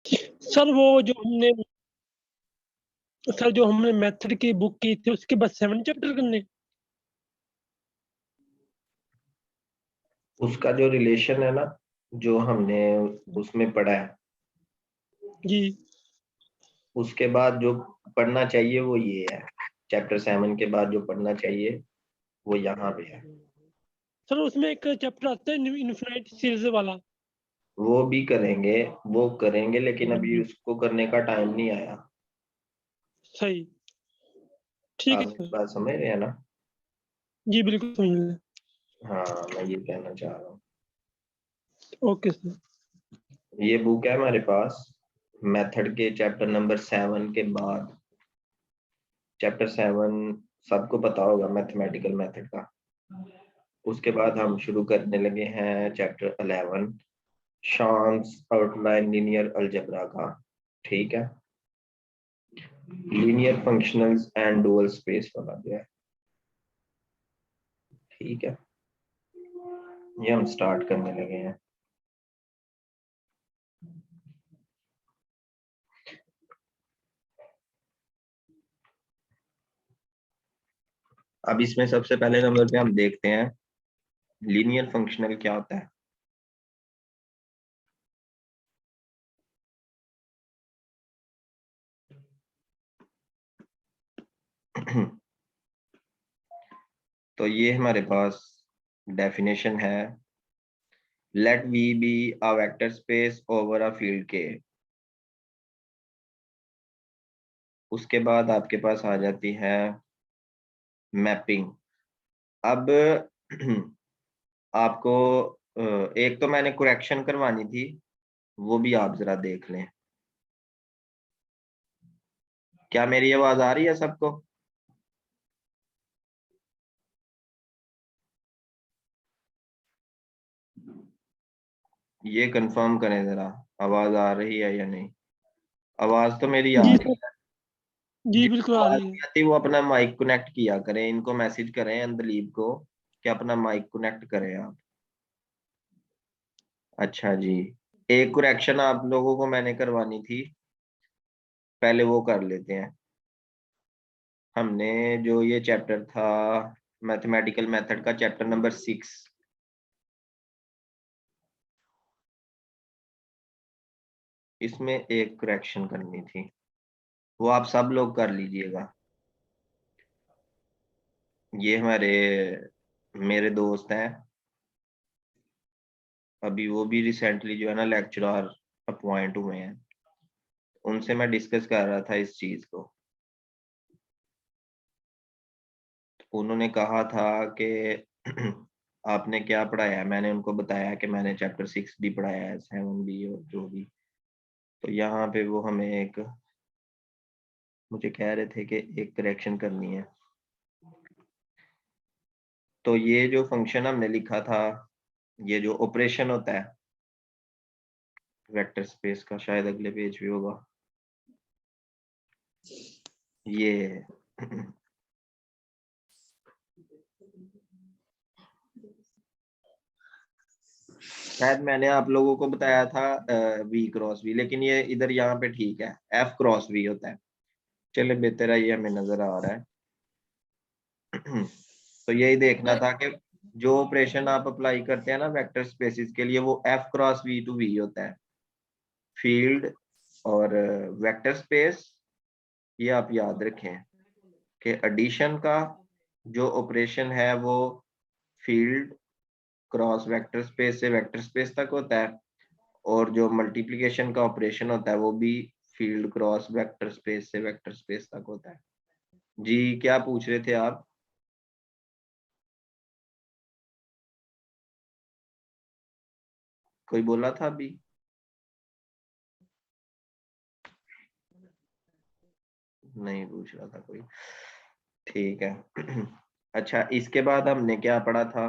Sir वो जो हमने सर जो हमने मेथड की बुक की थी उसके बाद 7 चैप्टर करने। उसका जो रिलेशन है ना, जो हमने उसमें पढ़ा है, जी उसके बाद जो पढ़ना चाहिए वो ये है। चैप्टर 7 के बाद जो पढ़ना चाहिए वो यहाँ पे है। सर उसमें एक चैप्टर आता है इन्फिनाइट सीरीज वाला। वो भी करेंगे, वो करेंगे, लेकिन अभी जी उसको करने का टाइम नहीं आया। सही। ठीक आप है मेरी सर। बात समझ रहे हैं ना? जी बिल्कुल समझ गए। हाँ, मैं ये कहना चाह रहा हूँ। Okay sir. ये बुक है हमारे पास, मेथड के चैप्टर नंबर 7 के बाद। चैप्टर 7 सबको पता होगा, मैथमेटिकल मेथड का। उसके बाद हम शुरू करने लगे हैं चैप्टर 11, शॉन्स आउटलाइन लीनियर अलजेब्रा का। ठीक है, linear functionals and dual space वाला जो है। ठीक है, ये हम स्टार्ट करने लगे हैं। अब इसमें सबसे पहले नंबर पे हम देखते हैं लीनियर फंक्शनल क्या होता है। तो ये हमारे पास डेफिनेशन है, let V be a vector space over a field K. उसके बाद आपके पास आ जाती है मैपिंग। अब आपको एक तो मैंने करेक्शन करवानी थी, वो भी आप जरा देख लें। क्या मेरी आवाज आ रही है सबको? ये कंफर्म करें जरा, आवाज आ रही है या नहीं। आवाज तो मेरी आ जी रही सर। है। जी जिनको बिल्कुल आ आवाज रही है। नहीं आती वो अपना माइक कनेक्ट किया करें, इनको मैसेज करें अंदलीब को कि अपना माइक कनेक्ट करें आप। अच्छा जी, एक करेक्शन आप लोगों को मैंने करवानी थी, पहले वो कर लेते हैं। हमने जो ये चैप्टर था मैथमेटिकल मेथड का, चैप्टर नंबर 6, इसमें एक करेक्शन करनी थी, वो आप सब लोग कर लीजिएगा। ये हमारे मेरे दोस्त हैं, अभी वो भी रिसेंटली जो है ना लेक्चरर अपॉइंट हुए हैं, उनसे मैं डिस्कस कर रहा था इस चीज को। उन्होंने कहा था कि आपने क्या पढ़ाया है। मैंने उनको बताया कि मैंने चैप्टर 6 भी पढ़ाया है, 7 भी और जो भी। तो यहाँ पे वो हमें एक, मुझे कह रहे थे कि एक करेक्शन करनी है। तो ये जो फंक्शन हमने लिखा था, ये जो ऑपरेशन होता है वेक्टर स्पेस का, शायद अगले पेज भी होगा ये। शायद मैंने आप लोगों को बताया था वी क्रॉस वी, लेकिन ये इधर यहाँ पे ठीक है, एफ क्रॉस वी होता है। चले बेहतर है, ये हमें नजर आ रहा है। तो यही देखना था कि जो ऑपरेशन आप अप्लाई करते हैं ना वेक्टर स्पेसिस के लिए, वो F cross V to V होता है। फील्ड और वेक्टर स्पेस, ये आप याद रखें कि एडिशन का जो ऑपरेशन है वो फील्ड क्रॉस वेक्टर स्पेस से वेक्टर स्पेस तक होता है, और जो मल्टीप्लिकेशन का ऑपरेशन होता है वो भी फील्ड क्रॉस वेक्टर स्पेस से वेक्टर स्पेस तक होता है। जी, क्या पूछ रहे थे आप? कोई बोला था अभी? नहीं पूछ रहा था कोई। ठीक है। अच्छा, इसके बाद हमने क्या पढ़ा था?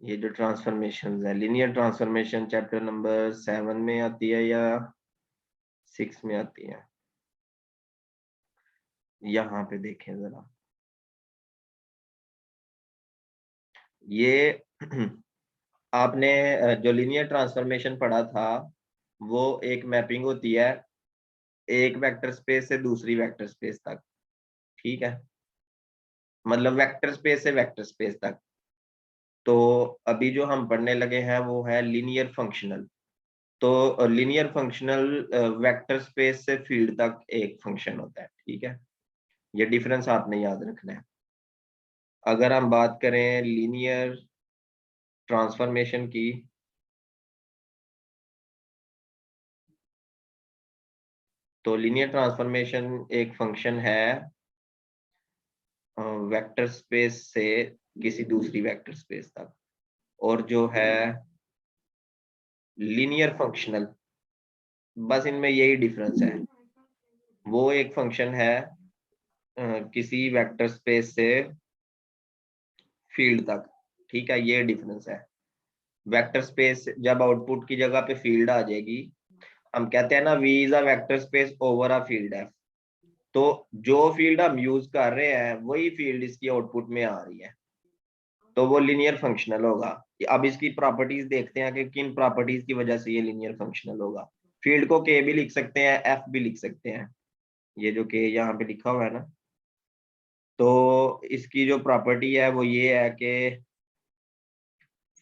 ये जो ट्रांसफॉर्मेशन है, लीनियर ट्रांसफॉर्मेशन चैप्टर नंबर 7 में आती है या 6 में आती है? यहाँ पे देखें जरा, ये आपने जो लीनियर ट्रांसफॉर्मेशन पढ़ा था वो एक मैपिंग होती है एक वेक्टर स्पेस से दूसरी वेक्टर स्पेस तक, ठीक है, मतलब वेक्टर स्पेस से वेक्टर स्पेस तक। तो अभी जो हम पढ़ने लगे हैं वो है लीनियर फंक्शनल। तो लीनियर फंक्शनल वेक्टर स्पेस से फील्ड तक एक फंक्शन होता है, ठीक है, ये डिफरेंस आपने याद रखना है। अगर हम बात करें लीनियर ट्रांसफॉर्मेशन की, तो लीनियर ट्रांसफॉर्मेशन एक फंक्शन है वेक्टर स्पेस से किसी दूसरी वेक्टर स्पेस तक। और जो है लीनियर फंक्शनल, बस इनमें यही डिफरेंस है, वो एक फंक्शन है किसी वेक्टर स्पेस से फील्ड तक, ठीक है, ये डिफरेंस है। वेक्टर स्पेस जब आउटपुट की जगह पे फील्ड आ जाएगी, हम कहते हैं ना V is a vector space over a field F. तो जो फील्ड हम यूज कर रहे हैं वही फील्ड इसकी आउटपुट में आ रही है, तो वो लीनियर फंक्शनल होगा। अब इसकी प्रॉपर्टीज देखते हैं कि किन प्रॉपर्टीज की वजह से ये लीनियर फंक्शनल होगा। फील्ड को के भी लिख सकते हैं, एफ भी लिख सकते हैं, ये जो के यहाँ पे लिखा हुआ है ना, तो इसकी जो प्रॉपर्टी है वो ये है कि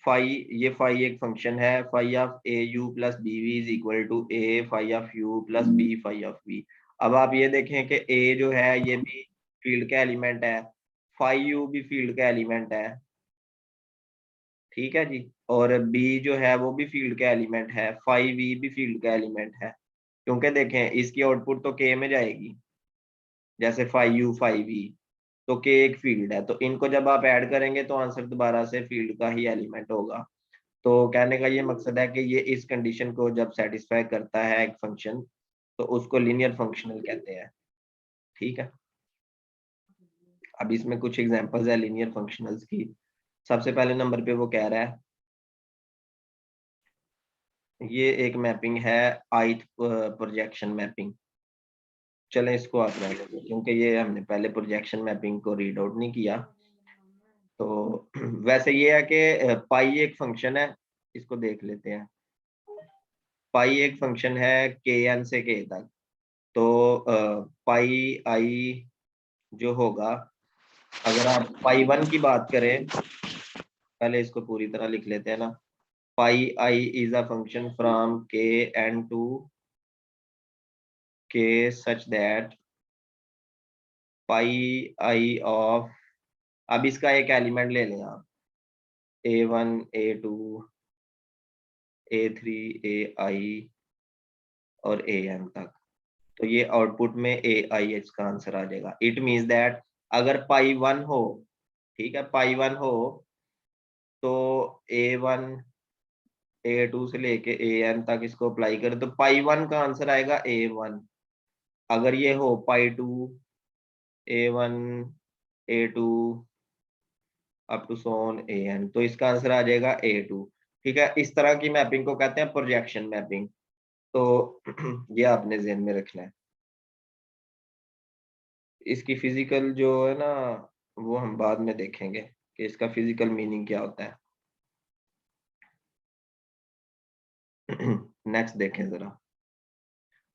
फाई, ये फाई एक फंक्शन है, phi of a u plus b v is equal to a phi of u plus b phi of v. अब आप ये देखें कि ए जो है ये भी फील्ड का एलिमेंट है, फाई यू भी फील्ड का एलिमेंट है, ठीक है जी, और बी जो है वो भी फील्ड का एलिमेंट है, फाई वी भी फील्ड का एलिमेंट है, क्योंकि देखें इसकी आउटपुट तो के में जाएगी, जैसे फाई यू फाई वी, तो के एक फील्ड है, तो इनको जब आप ऐड करेंगे तो आंसर दोबारा से फील्ड का ही एलिमेंट होगा। तो कहने का ये मकसद है कि ये इस कंडीशन को जब सेटिस्फाई करता है एक फंक्शन, तो उसको लीनियर फंक्शनल कहते हैं, ठीक है। अब इसमें कुछ एग्जांपल्स है लीनियर फंक्शनल्स की। सबसे पहले नंबर पे वो कह रहा है, ये एक मैपिंग है ith प्रोजेक्शन मैपिंग। चलें इसको आप रहने दें, क्योंकि ये हमने पहले प्रोजेक्शन मैपिंग को रीड आउट नहीं किया। तो वैसे ये है कि पाई एक फंक्शन है, इसको देख लेते हैं। पाई एक फंक्शन है के एन से के तक। तो पाई आई जो होगा, अगर आप पाई वन की बात करें, पहले इसको पूरी तरह लिख लेते हैं ना, पाई I is a function from K n to के such that pi I of, अब इसका एक एलिमेंट ले लें आप, A one A two A three A I और ए एन तक, तो ये आउटपुट में ए आई एच का आंसर आ जाएगा। इट मीन्स दैट अगर पाई वन हो, ठीक है, पाई वन हो, तो ए वन ए टू से लेके ए एन तक इसको अप्लाई करें तो पाई वन का आंसर आएगा ए वन। अगर ये हो पाई to A one A two up to सोन ए एन, तो इसका आंसर आ जाएगा ए टू, ठीक है। इस तरह की मैपिंग को कहते हैं प्रोजेक्शन मैपिंग। तो ये आपने ध्यान में रखना है। इसकी फिजिकल जो है ना, वो हम बाद में देखेंगे कि इसका फिजिकल मीनिंग क्या होता है। नेक्स्ट देखें जरा।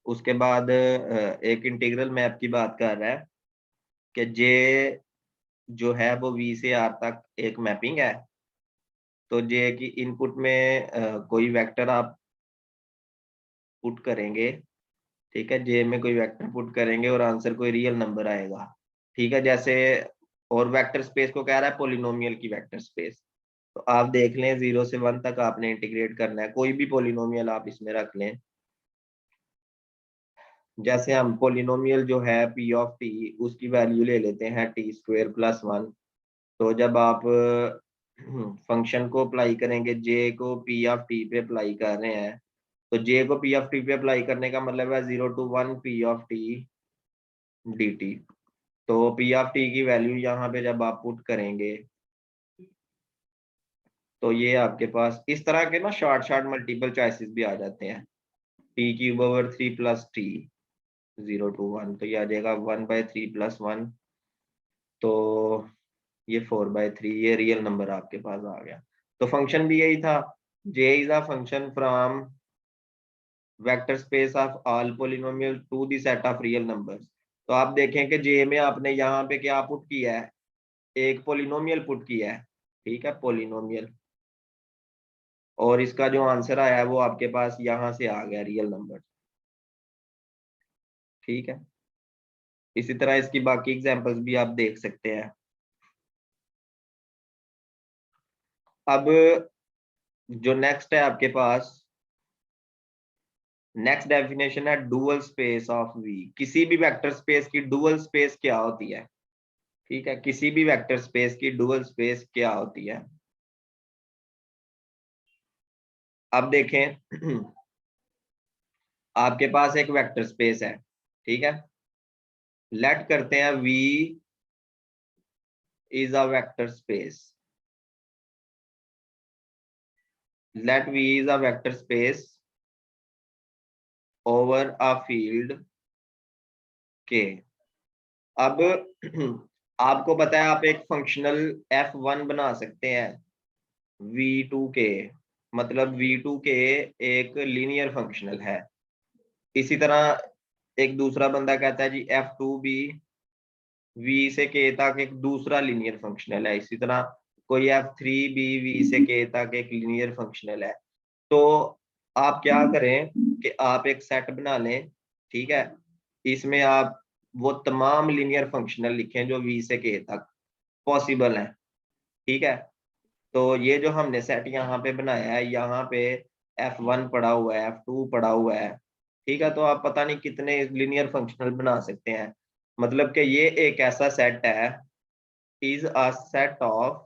उसके बाद एक इंटीग्रल मैप की बात कर रहा है कि जे जो है वो वी से आर तक एक मैपिंग है। तो जे की इनपुट में कोई वेक्टर आप पुट करेंगे, ठीक है, जे में कोई वेक्टर पुट करेंगे और आंसर कोई रियल नंबर आएगा, ठीक है, जैसे, और वेक्टर स्पेस को कह रहा है पोलिनोमियल की वेक्टर स्पेस। तो आप देख लें 0 से 1 तक आपने इंटीग्रेट करना है, कोई भी पोलिनोमियल आप इसमें रख लें। जैसे हम पोलिनोमियल जो है पी ऑफ टी, उसकी वैल्यू ले लेते हैं टी स्क्वेयर प्लस 1। तो जब आप फंक्शन को अप्लाई करेंगे, जे को पी ऑफ टी पे अप्लाई कर रहे हैं, तो जे को पी ऑफ टी पे अप्लाई करने का मतलब है 0 to 1 P of T D T. तो पी ऑफ टी की वैल्यू यहाँ पे जब आप पुट करेंगे, तो ये आपके पास इस तरह के ना शॉर्ट शॉर्ट मल्टीपल चॉइसेस भी आ जाते हैं। T cube over 3 plus T 0 to 1, तो ये आ जाएगा 1/3 प्लस 1, तो ये 4/3, ये रियल नंबर आपके पास आ गया। तो फंक्शन भी यही था, J is a function from vector space of all polynomial to the set of real numbers. तो आप देखें कि जे में आपने यहाँ पे क्या पुट किया है, एक पोलिनोमियल पुट किया है, ठीक है, पोलिनोमियल, और इसका जो आंसर आया है वो आपके पास यहाँ से आ गया, रियल नंबर, ठीक है। इसी तरह इसकी बाकी एग्जांपल्स भी आप देख सकते हैं। अब जो नेक्स्ट है आपके पास, नेक्स्ट डेफिनेशन है डुअल स्पेस ऑफ वी। किसी भी वेक्टर स्पेस की डुअल स्पेस क्या होती है, ठीक है, किसी भी वेक्टर स्पेस की डुअल स्पेस क्या होती है। अब देखें आपके पास एक वेक्टर स्पेस है, ठीक है, लेट करते हैं V is a vector space, let V is a vector space over a field K। अब आपको पता है आप एक फंक्शनल F1 बना सकते हैं V2K, मतलब V2K एक लीनियर फंक्शनल है। इसी तरह एक दूसरा बंदा कहता है जी F2 भी V से K तक एक दूसरा लीनियर फंक्शनल है। इसी तरह कोई F3 भी V से K तक एक लीनियर फंक्शनल है। तो आप क्या करें कि आप एक सेट बना लें, ठीक है, इसमें आप वो तमाम लीनियर फंक्शनल लिखें जो V से K तक पॉसिबल हैं, ठीक है। तो ये जो हमने सेट यहाँ पे बनाया है, यहाँ पे F1 पड़ा हुआ है, F2 पड़ा हुआ है, ठीक है, तो आप पता नहीं कितने लीनियर फंक्शनल बना सकते हैं। मतलब कि ये एक ऐसा सेट है, is a set of,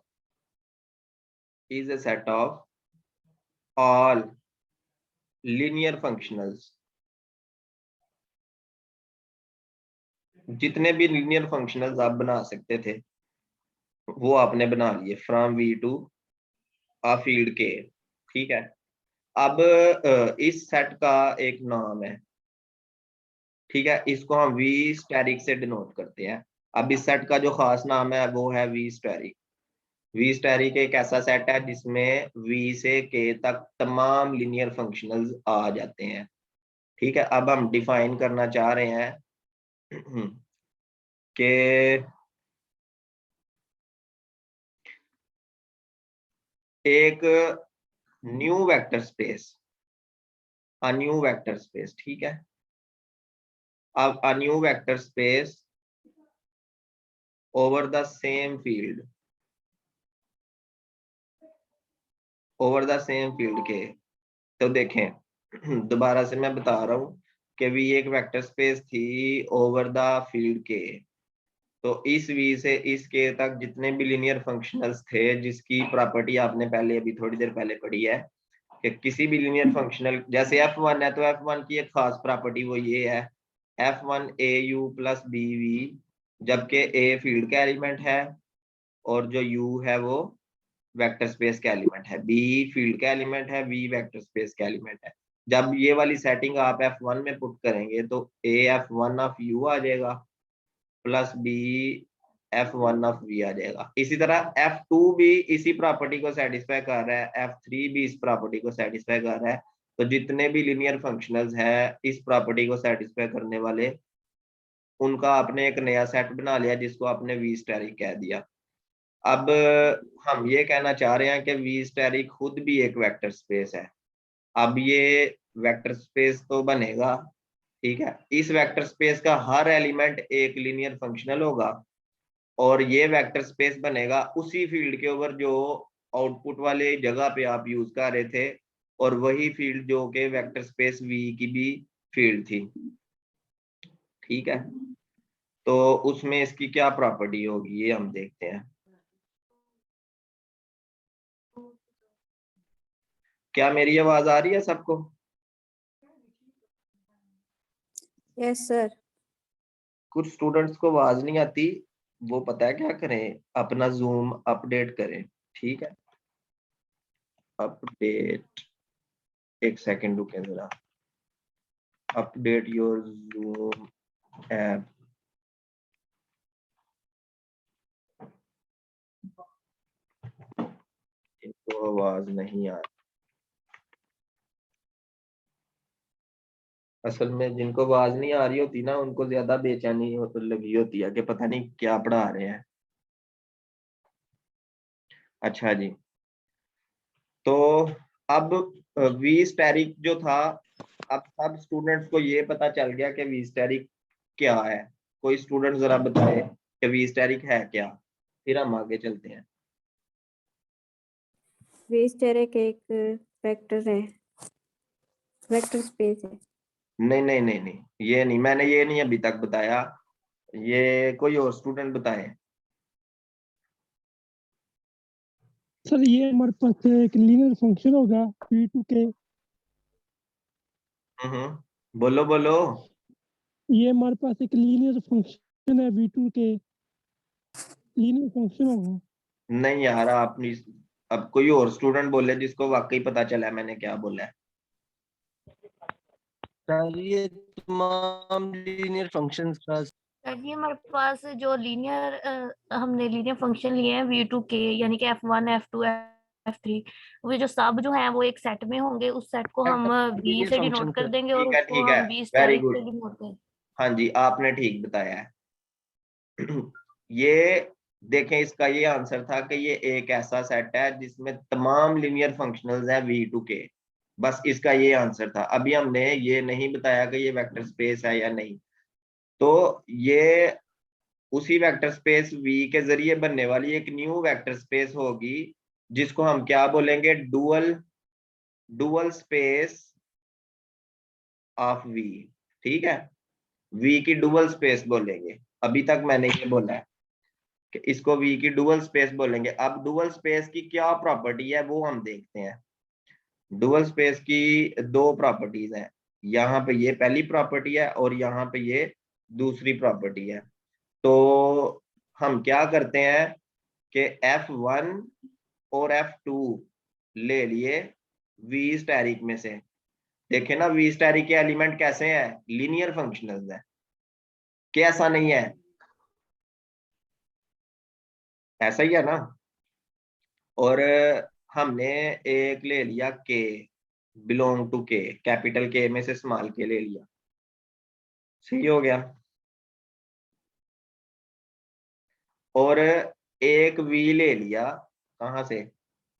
is a set of all linear functionals. जितने भी लीनियर फंक्शनल्स आप बना सकते थे वो आपने बना लिए from V to a field K, ठीक है। अब इस सेट का एक नाम है, ठीक है, इसको हम वी स्टैरिक से डिनोट करते हैं। अब इस सेट का जो खास नाम है वो है वी स्टैरिक। वी स्टैरिक एक ऐसा सेट है जिसमें वी से के तक तमाम लीनियर फंक्शनल्स आ जाते हैं, ठीक है। अब हम डिफाइन करना चाह रहे हैं कि एक new vector space, a new vector space, ठीक है। अब a new vector space over the same field, over the same field के, तो देखें दोबारा से मैं बता रहा हूँ कि वी एक वेक्टर स्पेस थी ओवर द फील्ड के। तो इस वी से इस के तक जितने भी लीनियर फंक्शनल्स थे, जिसकी प्रॉपर्टी आपने पहले अभी थोड़ी देर पहले पढ़ी है कि किसी भी लीनियर फंक्शनल, जैसे F1 है तो F1 की एक खास प्रॉपर्टी वो ये है F1 AU प्लस BV, जबकि A फील्ड का एलिमेंट है और जो U है वो वेक्टर स्पेस का एलिमेंट है, B फील्ड का एलिमेंट है, V वेक्टर स्पेस का एलिमेंट है। जब ये वाली सेटिंग आप F1 में पुट करेंगे तो A F1 ऑफ U आ जाएगा plus B F1 of V आ जाएगा। इसी तरह F2 भी इसी प्रॉपर्टी को सेटिस्फाई कर रहा है, F3 भी इस प्रॉपर्टी को सेटिस्फाई कर रहा है। तो जितने भी लीनियर फंक्शनल्स हैं इस प्रॉपर्टी को सेटिस्फाई करने वाले, उनका आपने एक नया सेट बना लिया जिसको आपने वी स्टैरिक कह दिया। अब हम ये कहना चाह रहे हैं कि वी स्टैरिक खुद भी एक वेक्टर स्पेस है। अब ये वेक्टर स्पेस तो बनेगा, ठीक है, इस वेक्टर स्पेस का हर एलिमेंट एक लीनियर फंक्शनल होगा और ये वेक्टर स्पेस बनेगा उसी फील्ड के ऊपर जो आउटपुट वाले जगह पे आप यूज कर रहे थे, और वही फील्ड जो के वेक्टर स्पेस वी की भी फील्ड थी, ठीक है। तो उसमें इसकी क्या प्रॉपर्टी होगी ये हम देखते हैं। क्या मेरी आवाज आ रही है सबको? Yes sir. कुछ स्टूडेंट्स को आवाज नहीं आती, वो पता है क्या करें, अपना जूम अपडेट करें, ठीक है, अपडेट, एक सेकंड रुके जरा, अपडेट योर जूम ऐप। इनको आवाज नहीं आ रही। असल में जिनको आवाज नहीं आ रही होती ना, उनको ज्यादा बेचैनी लगी होती है कि पता नहीं क्या पढ़ा रहे हैं। अच्छा जी, तो अब वी स्टेरिक जो था, अब सब स्टूडेंट्स को ये पता चल गया कि वी स्टेरिक क्या है। कोई स्टूडेंट जरा बताए कि वी स्टेरिक है क्या, फिर हम आगे चलते हैं। वी स्टेरिक एक वेक्टर है, वेक्टर स्पेस है। नहीं नहीं नहीं नहीं, ये नहीं, मैंने ये नहीं अभी तक बताया, ये कोई और स्टूडेंट बताए। सर ये हमारे पास एक लीनियर फंक्शन होगा v2k, बोलो बोलो। ये हमारे पास एक लीनियर फंक्शन है v2k, लीनियर फंक्शन होगा। नहीं यार, आप नहीं, अब कोई और स्टूडेंट बोले जिसको वाकई पता चला है मैंने क्या बोला है। सर ये तमाम लीनियर फंक्शंस का सर जी हमारे पास जो लीनियर हमने लीनियर फंक्शन लिए हैं v2k, यानी कि f1 f2 f3, वो जो सब जो है वो एक सेट में होंगे, उस सेट को हम v लीनियर से फंक्शन डिनोट कर सर। देंगे और ठीक है उसको ठीक है, हम v वेरी स्टेरिक गुड। से डिनोट करेंगे। हाँ जी, आपने ठीक बताया है। ये देखें, इसका ये आंसर था कि ये एक ऐसा सेट है जिसमें तमाम लीनियर फंक्शनल्स हैं v2k, बस इसका ये आंसर था। अभी हमने ये नहीं बताया कि ये वेक्टर स्पेस है या नहीं। तो ये उसी वेक्टर स्पेस v के जरिए बनने वाली एक न्यू वेक्टर स्पेस होगी, जिसको हम क्या बोलेंगे, डुअल स्पेस ऑफ v। ठीक है, v की डुअल स्पेस बोलेंगे। अभी तक मैंने ये बोला है कि इसको v की डुअल स्पेस बोलेंगे। अब डुअल स्पेस की क्या प्रॉपर्टी है वो हम देखते हैं। डुअल स्पेस की दो प्रॉपर्टीज हैं, यहाँ पे ये पहली प्रॉपर्टी है और यहाँ पे ये दूसरी प्रॉपर्टी है। तो हम क्या करते हैं कि f1 और f2 ले लिए v स्टेरिक में से। देखे ना, v स्टेरिक के एलिमेंट कैसे हैं, लीनियर फंक्शनल्स है, क्या ऐसा नहीं है, ऐसा ही है ना। और हमने एक ले लिया k, belong to k, capital k में से स्मॉल k ले लिया, सही हो गया। और एक v ले लिया, कहां से,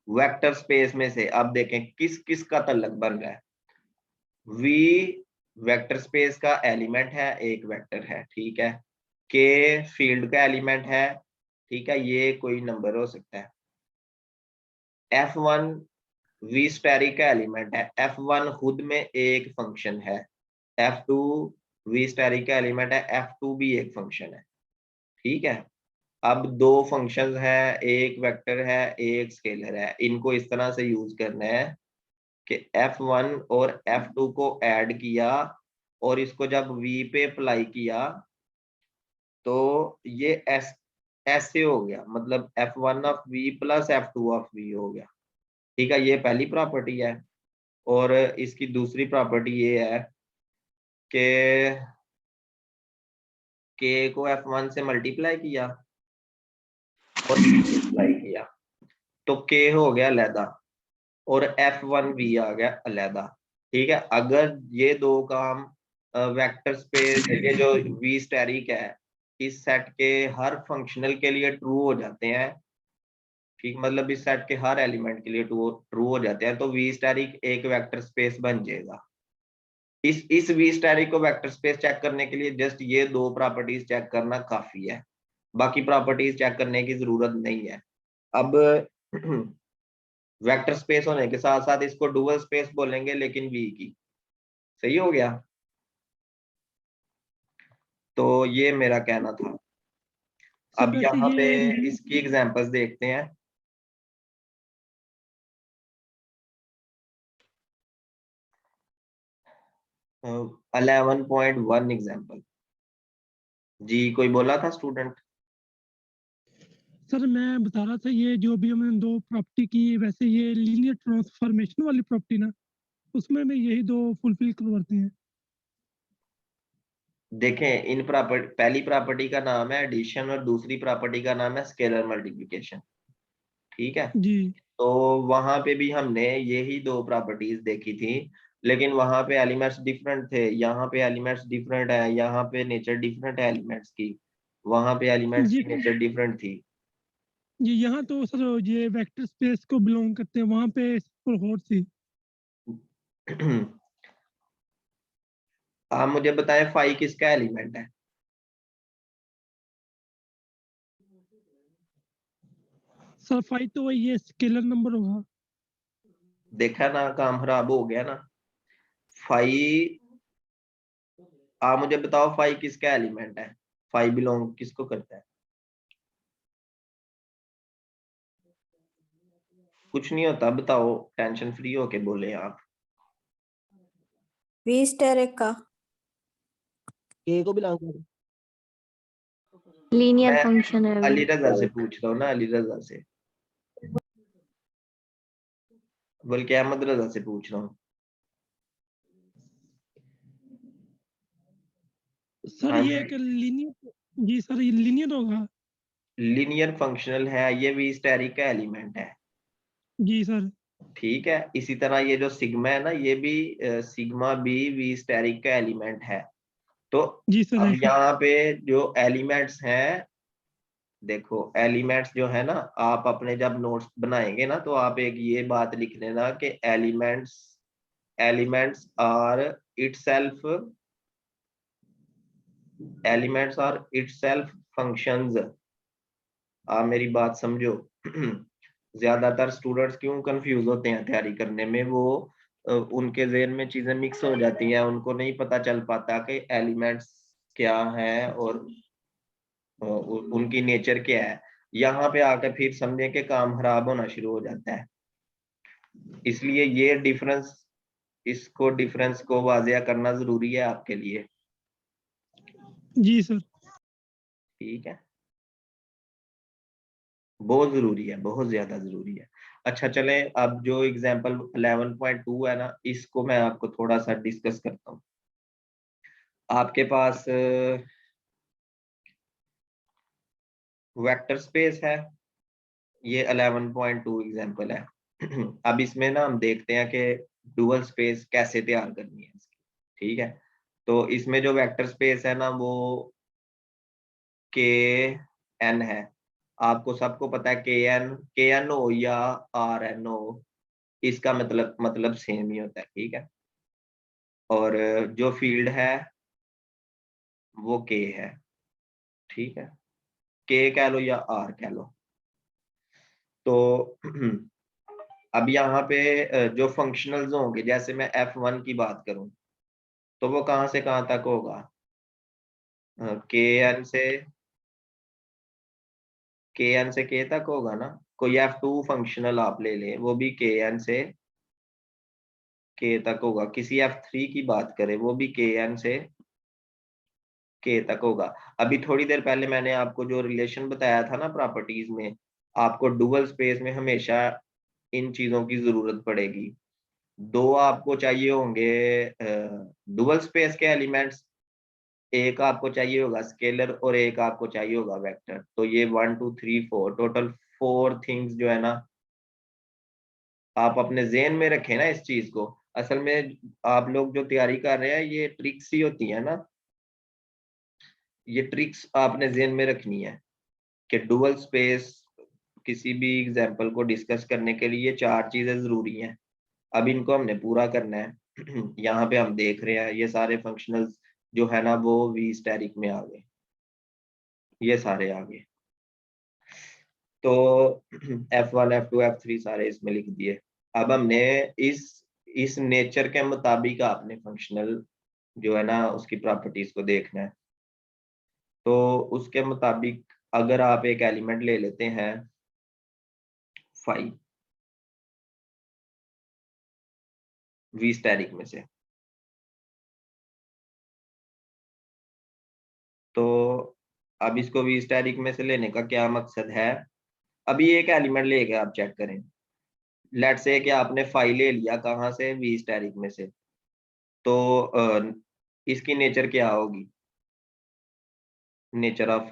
वेक्टर स्पेस में से। अब देखें किस किस का तल्लक बन रहा है। v वेक्टर स्पेस का एलिमेंट है, एक वेक्टर है, ठीक है। k फील्ड का एलिमेंट है, ठीक है, ये कोई नंबर हो सकता है। f1 v स्टेरिक का एलिमेंट है, f1 खुद में एक फंक्शन है। f2 v स्टेरिक का एलिमेंट है, f2 भी एक फंक्शन है, ठीक है। अब दो फंक्शंस हैं, एक वेक्टर है एक स्केलर है, इनको इस तरह से यूज करना है कि f1 और f2 को ऐड किया और इसको जब v पे अप्लाई किया तो ये ऐसे हो गया, मतलब f1 of v plus f2 of v हो गया, ठीक है। ये पहली प्रॉपर्टी है। और इसकी दूसरी प्रॉपर्टी ये है कि k को f1 से मल्टीप्लाई किया और मल्टीप्लाई किया तो k हो गया अलहदा और f1v आ गया अलहदा, ठीक है। अगर ये दो काम वेक्टर स्पेस, ये जो v स्टेरिक है, इस सेट के हर फंक्शनल के लिए ट्रू हो जाते हैं, ठीक, मतलब इस सेट के हर एलिमेंट के लिए ट्रू हो जाते हैं, तो v स्टेरिक एक वेक्टर स्पेस बन जाएगा। इस v स्टेरिक को वेक्टर स्पेस चेक करने के लिए जस्ट ये दो प्रॉपर्टीज चेक करना काफी है, बाकी प्रॉपर्टीज चेक करने की जरूरत नहीं है। अब वेक्टर स्पेस होने के साथ साथ इसको डुअल स्पेस बोलेंगे, लेकिन v की, सही हो गया। तो ये मेरा कहना था। सर अब वैसे यहाँ पे ये इसकी एग्जांपल्स देखते हैं। अ, 11.1 एग्जांपल जी, कोई बोला था स्टूडेंट। सर मैं बता रहा था, ये जो भी हमने दो प्रॉपर्टी की, वैसे ये लीनियर ट्रांसफॉर्मेशन वाली प्रॉपर्टी ना, उसमें में यही दो फुलफिल करते हैं। देखें, इन प्रॉपर्टी, पहली प्रॉपर्टी का नाम है एडिशन और दूसरी प्रॉपर्टी का नाम है स्केलर मल्टीप्लिकेशन, ठीक है। जी तो वहां पे भी हमने यही दो प्रॉपर्टीज देखी थी। लेकिन वहां पे एलिमेंट्स डिफरेंट थे, यहाँ पे एलिमेंट्स डिफरेंट है, यहाँ पे नेचर डिफरेंट है एलिमेंट्स की, वहां पे एलिमेंट्स जी की नेचर डिफरेंट थी। जी, यहाँ तो सर ये वेक्टर स्पेस को बिलोंग करते हैं, वहाँ पे कोहोर्ट थी। आप मुझे बताएं फाई किसका एलिमेंट है? सर 5 तो वही ये स्केलर नंबर होगा। देखा ना, काम खराब हो गया ना। फाई, आप मुझे बताओ फाई किसका एलिमेंट है? फाई बिलोंग किसको करता है? कुछ नहीं होता, बताओ, टेंशन फ्री होके बोले आप। वी स्टार का के को बिलोंग करता है। लीनियर मैं फंक्शन है अली अभी। रजा से पूछ रहा हूँ ना, अली रजा से, बल्कि अहमद रजा से पूछ रहा हूँ। सर हाँ ये जी, एक लीनियर, जी सर ये लीनियर होगा। लीनियर फंक्शनल है, ये वी स्टेरिक का एलिमेंट है। जी सर। ठीक है, इसी तरह ये जो सिग्मा है ना, ये भी सिग्मा बी वी स्टेरिक का एलिमेंट है। तो जी सर अब है सर। यहाँ पे जो एलिमेंट्स हैं, देखो एलिमेंट्स जो है ना, आप अपने जब नोट्स बनाएंगे ना, तो आप एक ये बात लिख लेना कि elements elements are itself elements are itself functions. आप मेरी बात समझो। ज्यादातर स्टूडेंट्स क्यों कंफ्यूज होते हैं तैयारी करने में, वो उनके ज़हन में चीजें मिक्स हो जाती हैं, उनको नहीं पता चल पाता कि एलिमेंट्स क्या है और उनकी नेचर क्या है। यहाँ पे आकर फिर समझे कि काम खराब होना शुरू हो जाता है। इसलिए ये डिफरेंस को वाजिया करना जरूरी है आपके लिए। जी सर। ठीक है, बहुत जरूरी है, बहुत ज्यादा जरूरी है। अच्छा चले, अब जो एग्जांपल 11.2 है ना, इसको मैं आपको थोड़ा सा डिस्कस करता हूँ। आपके पास वेक्टर स्पेस है, ये 11.2 एग्जांपल है। अब इसमें ना हम देखते हैं कि डुअल स्पेस कैसे तैयार करनी है इसकी। ठीक है, तो इसमें जो वेक्टर स्पेस है ना, वो के एन है। आपको सबको पता है के एन हो या आर एन हो, इसका मतलब सेम ही होता है। ठीक है, और जो फील्ड है वो के है। ठीक है, के कह लो या आर कह लो। तो अब यहाँ पे जो फंक्शनल्स होंगे, जैसे मैं F1 की बात करूं, तो वो कहाँ से कहाँ तक होगा? के एन से के तक होगा ना। कोई F2 फंक्शनल आप ले लें, वो भी के एन से के तक होगा। किसी F3 की बात करें, वो भी के एन से के तक होगा। अभी थोड़ी देर पहले मैंने आपको जो रिलेशन बताया था ना प्रॉपर्टीज में, आपको डुअल स्पेस में हमेशा इन चीजों की जरूरत पड़ेगी। दो आपको चाहिए होंगे डुअल स्पेस के एलिमेंट्स, एक आपको चाहिए होगा स्केलर और एक आपको चाहिए होगा वेक्टर। तो ये 1 2 3 4 टोटल 4 थिंग्स जो है ना, आप अपने जेहन में रखें ना इस चीज को। असल में आप लोग जो तैयारी कर रहे हैं, ये ट्रिक्स ही होती है ना, ये ट्रिक्स आपने जेहन में रखनी है कि डुअल स्पेस किसी भी एग्जाम्पल को डिस्कस करने के लिए 4 चीजें जरूरी हैं। अब इनको हमने पूरा करना है। यहाँ पे हम देख रहे हैं ये सारे फंक्शनल्स जो है ना, वो वी स्टैरिक में आ गए, ये सारे आ गए। तो F1 F2 F3 सारे इसमें लिख दिए। अब हमने इस नेचर के मुताबिक आपने फंक्शनल जो है ना, उसकी प्रॉपर्टीज को देखना है। तो उसके मुताबिक अगर आप एक एलिमेंट ले लेते हैं 5 वी स्टैरिक में से, तो अब इसको वी स्टैरिक में से लेने का क्या मकसद है? अभी एक एलिमेंट लेके आप चेक करें। लेट से कि आपने 5 ले लिया, कहाँ से? वी स्टैरिक में से। तो इसकी नेचर क्या होगी? नेचर ऑफ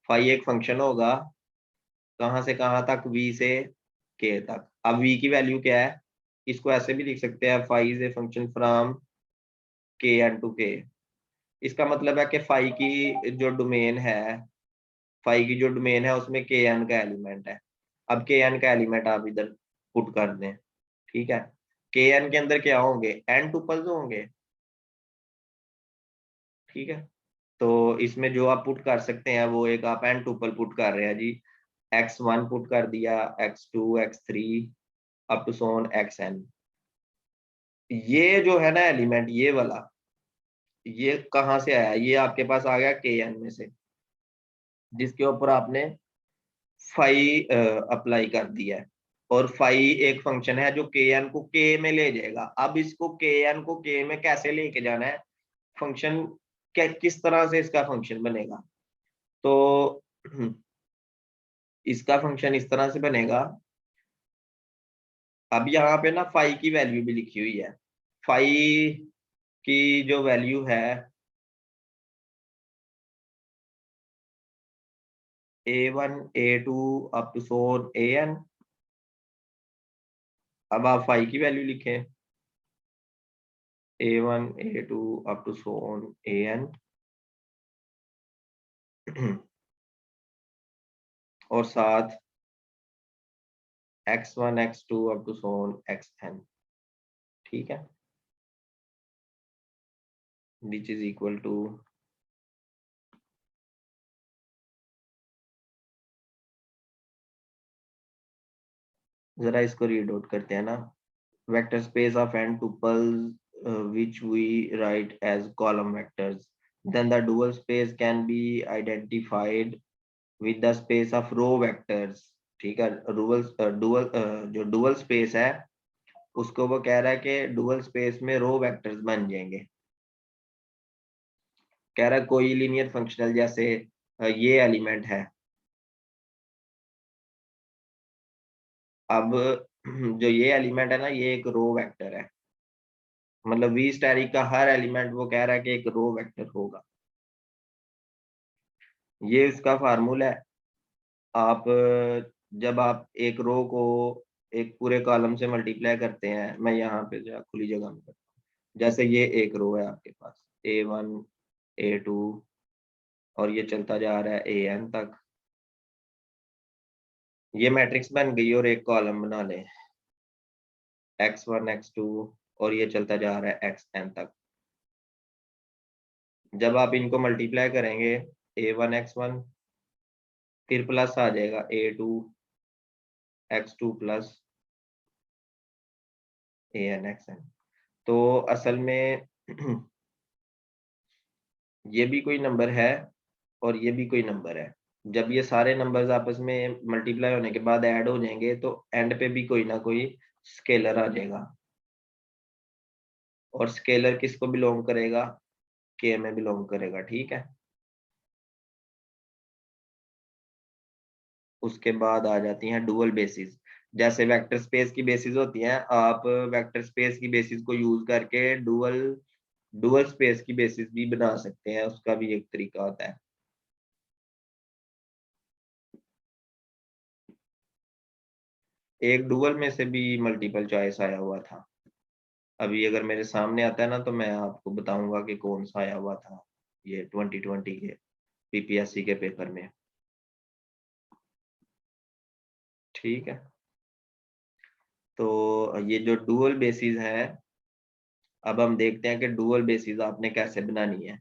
5 एक फंक्शन होगा, कहाँ से कहाँ तक? वी से के तक। अब वी की वैल्यू क्या है? इसको ऐसे भी लिख सकते हैं, phi is a function from K n to K. इसका मतलब है कि फाई की जो डोमेन है उसमें के एन का एलिमेंट है। अब के एन का एलिमेंट आप इधर पुट कर दें, ठीक है। के एन के अंदर क्या होंगे, एन टुपल्स होंगे, ठीक है। तो इसमें जो आप पुट कर सकते हैं वो एक आप एन टुपल पुट कर रहे हैं जी, x1 पुट कर दिया, x2 x3 up to so on xn। ये जो है ना एलिमेंट, ये वाला, ये कहाँ से आया, ये आपके पास आ गया के एन में से, जिसके ऊपर आपने फाई अप्लाई कर दिया है। और फाई एक फंक्शन है जो के एन को के में ले जाएगा। अब इसको के एन को के में कैसे लेके जाना है, फंक्शन किस तरह से इसका फंक्शन बनेगा, तो इसका फंक्शन इस तरह से बनेगा। अब यहाँ पे ना फाई की वैल्यू भी लिखी हुई है। फाई की जो वैल्यू है a1 a2 up to so on an। अब आप फाई की वैल्यू लिखें, a1 a2 up to so on an और साथ x1 x2 up to so on xn, ठीक है, विच इज इक्वल टू जरा इसको रीड आउट करते हैं ना। Vector space of n tuples which we write as column vectors, then the dual space can be identified with the space of row vectors, ठीक है। जो डुअल स्पेस है उसको वो कह रहा है कि डुअल स्पेस में रो वेक्टर्स बन जाएंगे। कह रहा है कोई लीनियर फंक्शनल जैसे ये एलिमेंट है। अब जो ये एलिमेंट है ना, ये एक रो वेक्टर है, मतलब वी स्टैटिक का हर एलिमेंट वो कह रहा है कि एक रो वेक्टर होगा। ये उसका फार्मूला है। आप जब आप एक रो को एक पूरे कॉलम से मल्टीप्लाई करते हैं, मैं यहाँ पे जो खुली जगह में करता हूँ, जैसे ये एक रो है आपके पास a1 a2 और ये चलता जा रहा है an तक, ये मैट्रिक्स बन गई और एक कॉलम बना लें x1 x2 और ये चलता जा रहा है xn तक। जब आप इनको मल्टीप्लाई करेंगे a1 x1 फिर प्लस आ जाएगा a2 x2 plus an xn। तो असल में ये भी कोई नंबर है और ये भी कोई नंबर है। जब ये सारे नंबर्स आपस में मल्टीप्लाई होने के बाद ऐड हो जाएंगे तो एंड पे भी कोई ना कोई स्केलर आ जाएगा। और स्केलर किसको बिलोंग करेगा, के में बिलोंग करेगा, ठीक है। उसके बाद आ जाती हैं डुअल बेसिस। जैसे वेक्टर स्पेस की बेसिस होती हैं, आप वेक्टर स्पेस की बेसिस को यूज करके डुअल स्पेस की बेसिस भी बना सकते हैं, उसका भी एक तरीका होता है। एक डुअल में से भी मल्टीपल चॉइस आया हुआ था, अभी अगर मेरे सामने आता है ना तो मैं आपको बताऊंगा कि कौन सा आया हुआ था ये 2020 के पीपीएससी के पेपर में, ठीक है। तो ये जो डुअल बेसिस है, अब हम देखते हैं कि डुअल बेसिस आपने कैसे बनानी है।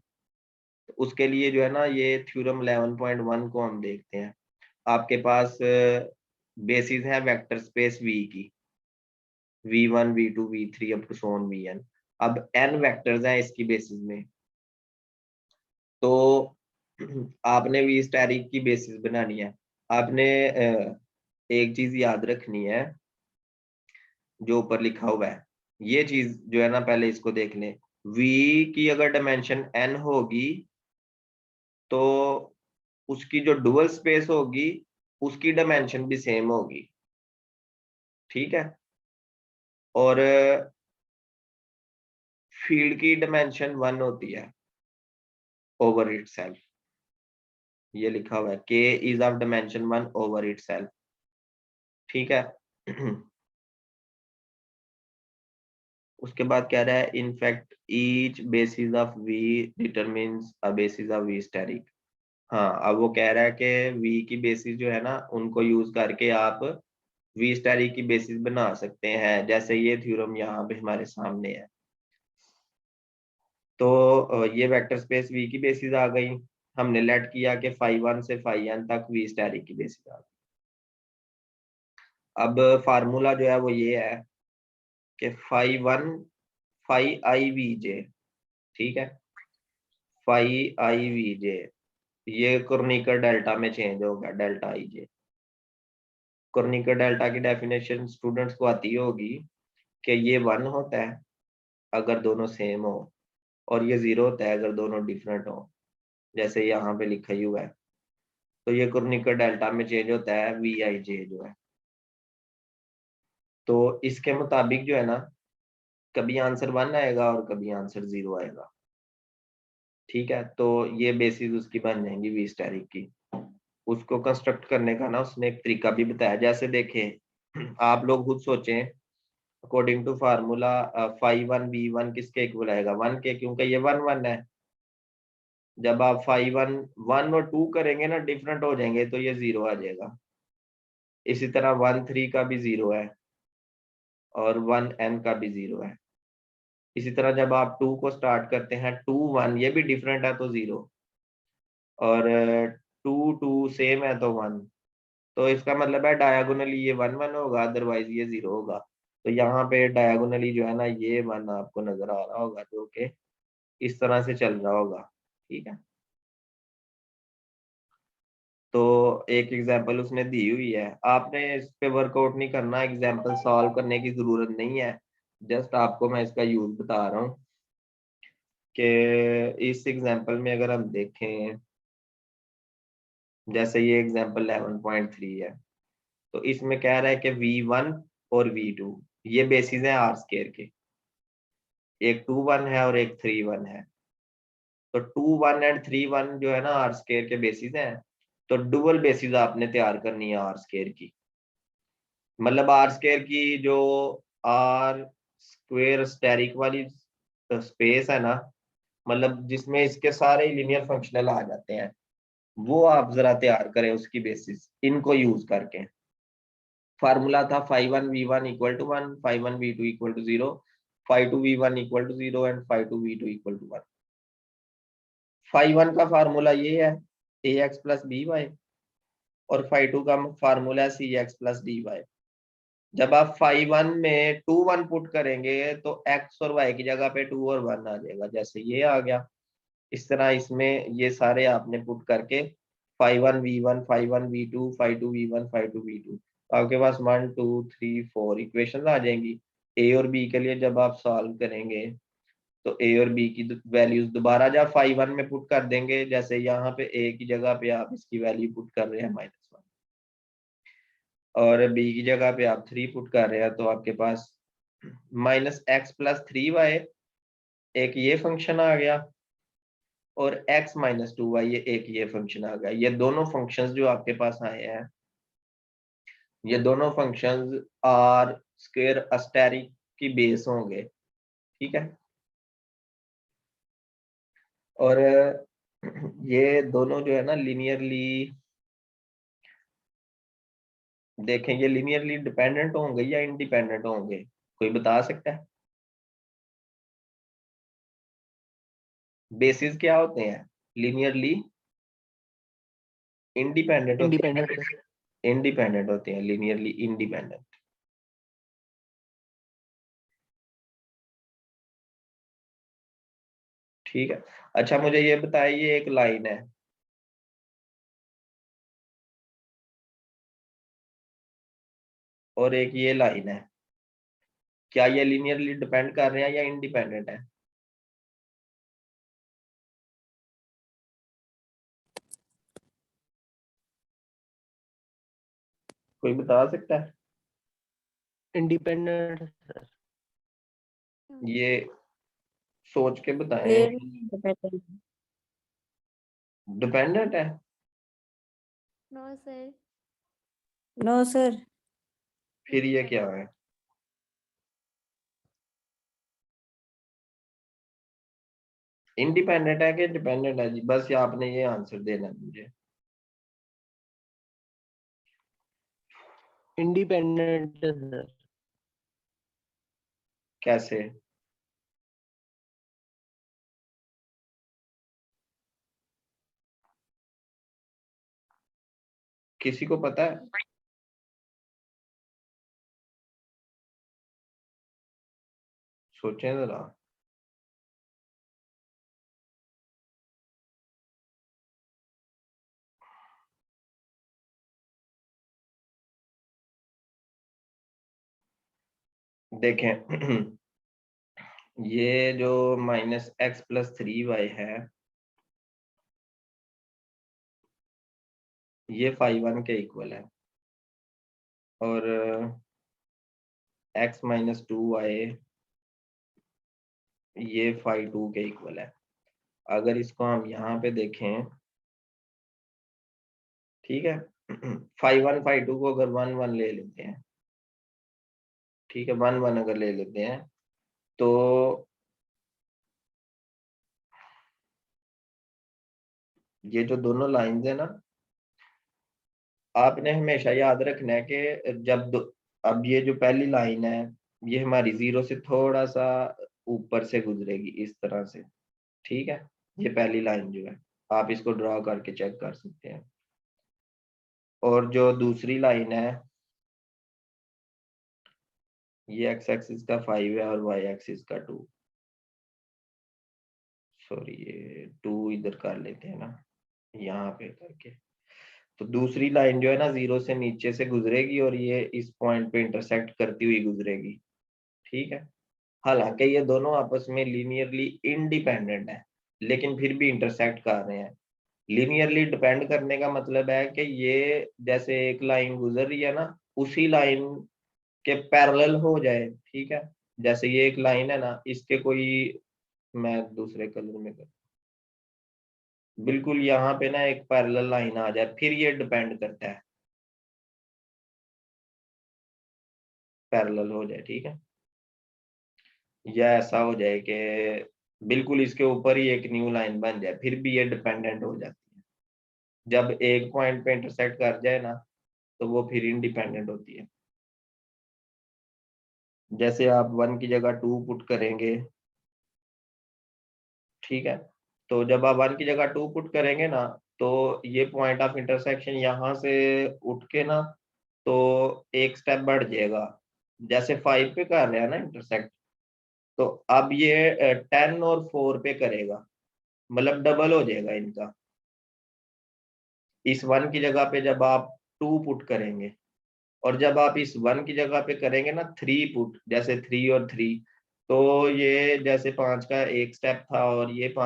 तो उसके लिए जो है ना, ये थ्योरम 11.1 को हम देखते हैं। आपके पास बेसिस है वेक्टर स्पेस वी की, v1 v2 v3 up to so on vn। अब n वेक्टर्स हैं इसकी बेसिस में, तो आपने वी स्टैटिक की बेसिस बनानी है। आपने एक चीज याद रखनी है जो ऊपर लिखा हुआ है, ये चीज जो है ना पहले इसको देख लें। v की अगर डायमेंशन n होगी तो उसकी जो डुअल स्पेस होगी उसकी डायमेंशन भी सेम होगी, ठीक है। और फील्ड की डायमेंशन 1 होती है ओवर इटसेल्फ, ये लिखा हुआ है k is of dimension 1 over itself, ठीक है। उसके बाद कह रहा है in fact each basis of V determines a basis of V static. हाँ, अब वो कह रहा है कि वी की बेसिस जो है ना उनको यूज करके आप वी स्टैटिक की बेसिस बना सकते हैं, जैसे ये थ्योरम यहाँ पे हमारे सामने है। तो ये वेक्टर स्पेस वी की बेसिस आ गई, हमने लेट किया कि फाई 1 से फाई n तक वी स्टैटिक की बेसिस आ गई। अब फार्मूला जो है वो ये है कि फाई 1 फाई आई वी जे, ठीक है, फाई आई वी जे ये कुर्निकर डेल्टा में चेंज होगा, डेल्टा आई जे। कुर्निकर डेल्टा की डेफिनेशन स्टूडेंट्स को आती होगी कि ये 1 होता है अगर दोनों सेम हो, और ये 0 होता है अगर दोनों डिफरेंट हो, जैसे यहाँ पे लिखा ही हुआ है। तो ये कुर्निकर डेल्टा में चेंज होता है वी आई जे जो है। तो इसके मुताबिक जो है ना, कभी आंसर 1 आएगा और कभी आंसर 0 आएगा, ठीक है। तो ये बेसिस उसकी बन जाएंगी वी स्टैटिक की। उसको कंस्ट्रक्ट करने का ना उसने एक तरीका भी बताया, जैसे देखें आप लोग खुद सोचें, according to formula phi 1 V 1 किसके इक्वल आएगा, 1 के, क्योंकि ये 1 1 है। जब आप फाई 1 1 और 2 करेंगे ना डिफरेंट हो जाएंगे तो ये 0 आ जाएगा। इसी तरह 1 3 का भी 0 है और 1 n का भी 0 है। इसी तरह जब आप 2 को स्टार्ट करते हैं 2 1 ये भी डिफरेंट है तो 0, और 2 2 सेम है तो 1। तो इसका मतलब है डायगोनली ये 1 1 होगा, अदरवाइज ये 0 होगा। तो यहाँ पे डायगोनली जो है ना ये 1 आपको नजर आ रहा होगा, जो कि इस तरह से चल रहा होगा, ठीक है। तो एक एग्जांपल उसने दी हुई है, आपने इस पे वर्कआउट नहीं करना, एग्जांपल सॉल्व करने की जरूरत नहीं है, जस्ट आपको मैं इसका यूज बता रहा हूँ कि इस एग्जांपल में अगर हम देखें, जैसे ये एग्जांपल 11.3 है, तो इसमें कह रहा है कि V1 और V2 ये बेसिस है आर स्केयर के, एक 2 1 है और एक 3 1 है। तो 2 1 एंड 3 1 जो है ना आर स्केयर के बेसिस हैं। तो डुअल बेसिस आपने तैयार करनी है आर स्केयर की, मतलब आर स्केयर की जो आर स्क्वेयर स्टेरिक वाली स्पेस है ना, मतलब जिसमें इसके सारे लीनियर फंक्शनल आ जाते हैं, वो आप जरा तैयार करें उसकी बेसिस इनको यूज करके। फार्मूला था phi 1 v1 equal to 1, phi 1 v2 equal to 0, phi 2 v1 equal to 0 and phi 2 v2 equal to 1। Phi 1 का फार्मूला ये है ax प्लस बी वाई, और फाई 2 का फार्मूला है c x plus d y. जब आप phi 1 में 2 1 put करेंगे तो x और y की जगह पे 2 और 1 आ जाएगा, जैसे ये आ गया। इस तरह इसमें ये सारे आपने पुट करके phi 1 v1 phi 1 v2 phi 2 v1 phi 2 v2, तो आपके पास 1 2 3 4 इक्वेशन आ जाएंगी। ए और बी के लिए जब आप सॉल्व करेंगे तो ए और बी की वैल्यूज दोबारा जब फाई 1 में पुट कर देंगे, जैसे यहाँ पे ए की जगह पे आप इसकी वैल्यू पुट कर रहे हैं -1, और बी की जगह पे आप 3 पुट कर रहे हैं, तो आपके पास -x प्लस 3y एक ये फंक्शन आ गया, और x माइनस 2y ये एक ये फंक्शन आ गया। ये दोनों फंक्शंस जो आपके पास आए हैं, ये दोनों फंक्शंस आर स्क्वायर अस्टेरिक की बेस होंगे, ठीक है। और ये दोनों जो है ना लीनियरली, देखें ये लीनियरली डिपेंडेंट होंगे या इंडिपेंडेंट होंगे, कोई बता सकता है? बेसिस क्या होते हैं, लीनियरली इंडिपेंडेंट होते इंडिपेंडेंट हैं, इंडिपेंडेंट होते हैं, लीनियरली इंडिपेंडेंट। ठीक है। अच्छा मुझे ये बताइए, ये एक लाइन है और एक ये लाइन है, क्या ये लीनियरली डिपेंड कर रहे हैं या इंडिपेंडेंट है? कोई बता सकता है? इंडिपेंडेंट ये सोच के बताएं। Clearly dependent. डिपेंडेंट है? No sir. No sir. फिर ये क्या है? इंडिपेंडेंट है कि डिपेंडेंट है जी, बस ये आपने ये आंसर देना है मुझे। इंडिपेंडेंट है सर। कैसे? किसी को पता है? सोचें जरा। देखें ये जो -x+3y है ये phi1 के इक्वल है और x-2y ये phi2 के इक्वल है। अगर इसको हम यहाँ पे देखें, ठीक है, phi1 phi2 को अगर 1 1 ले लेते हैं, ठीक है, 1 1 अगर ले लेते हैं तो ये जो दोनों लाइंस है ना, आपने हमेशा याद रखना है कि अब ये जो पहली लाइन है ये हमारी 0 से थोड़ा सा ऊपर से गुजरेगी इस तरह से, ठीक है। ये पहली लाइन जो है आप इसको ड्रॉ करके चेक कर सकते हैं। और जो दूसरी लाइन है ये x एक्सिस का 5 है और y एक्सिस का 2, सॉरी ये 2 इधर कर लेते हैं ना यहाँ पे करके। तो दूसरी लाइन जो है ना 0 से नीचे से गुजरेगी और ये इस पॉइंट पे इंटरसेक्ट करती हुई गुजरेगी, ठीक है। हालांकि ये दोनों आपस में लीनियरली इंडिपेंडेंट है लेकिन फिर भी इंटरसेक्ट कर रहे हैं। लीनियरली डिपेंड करने का मतलब है कि ये जैसे एक लाइन गुजर रही है ना उसी लाइन के पैरेलल हो जाए, ठीक है। जैसे ये एक लाइन है ना, इसके कोई, मैं दूसरे कलर में कर, बिल्कुल यहाँ पे ना एक पैरेलल लाइन आ जाए, फिर ये डिपेंड करता है, पैरेलल हो जाए, ठीक है। या ऐसा हो जाए कि बिल्कुल इसके ऊपर ही एक न्यू लाइन बन जाए, फिर भी ये डिपेंडेंट हो जाती है। जब एक पॉइंट पे इंटरसेक्ट कर जाए ना तो वो फिर इंडिपेंडेंट होती है। जैसे आप 1 की जगह 2 पुट करेंगे, ठीक है, तो जब आप 1 की जगह 2 पुट करेंगे ना तो ये पॉइंट ऑफ इंटरसेक्शन यहाँ से उठ के ना तो एक स्टेप बढ़ जाएगा। जैसे 5 पे कर रहे हैं ना इंटरसेक्ट, तो अब ये 10 और 4 पे करेगा, मतलब डबल हो जाएगा इनका। इस 1 की जगह पे जब आप 2 पुट करेंगे और जब आप इस 1 की जगह पे करेंगे ना 3 पुट, जैसे 3 और 3, तो ये जैसे 5 का एक स्टेप था और ये 5